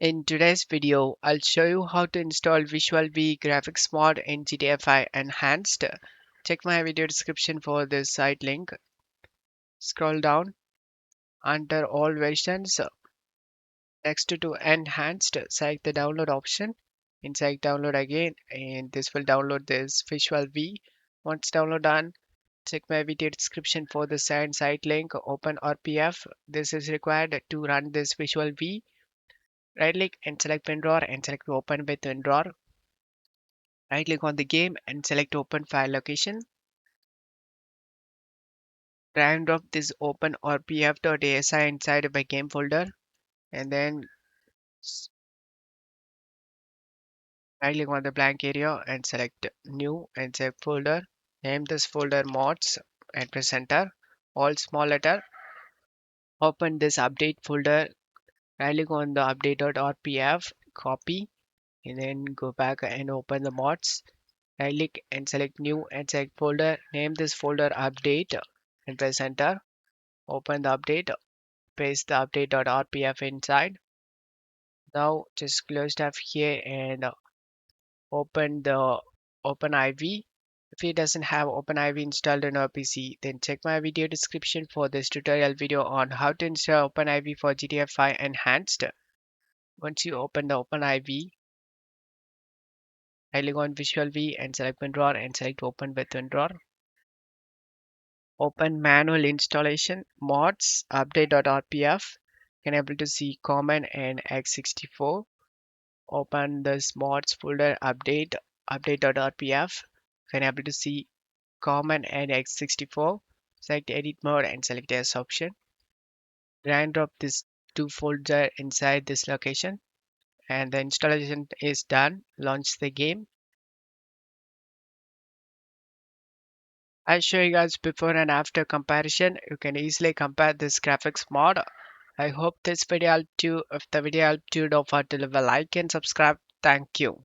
In today's video, I'll show you how to install VisualV graphics mod in GTA 5 Enhanced. Check my video description for this site link. Scroll down under all versions. Next to Enhanced, select the download option. Inside download again, and this will download this VisualV. Once download done, check my video description for the site link. Open RPF. This is required to run this VisualV. Right click and select WinRAR and select open with WinRAR. Right click on the game and select open file location. Drag and drop this open rpf.asi inside of a game folder, and then right click on the blank area and select new and select folder. Name this folder mods and press enter. All small letter. Open this update folder. Right click on the update.rpf, copy, and then go back and open the mods. Right click and select new and select folder. Name this folder update and press enter. Open the update, paste the update.rpf inside. Now just close tab here and open the OpenIV. If it doesn't have OpenIV installed on your PC, then check my video description for this tutorial video on how to install OpenIV for GTA 5 Enhanced. Once you open the OpenIV, I click on VisualV and select WinRAR and select Open with WinRAR. Open manual installation mods update.rpf. Can able to see common and x64. Open this mods folder update.rpf. Can able to see common and x64. Select edit mode and select yes option. Drag and drop this two folder inside this location, and the installation is done. Launch the game. I'll show you guys before and after comparison. You can easily compare this graphics mod. I hope this video helped you. If the video helped you, don't forget to leave a like and subscribe. Thank you.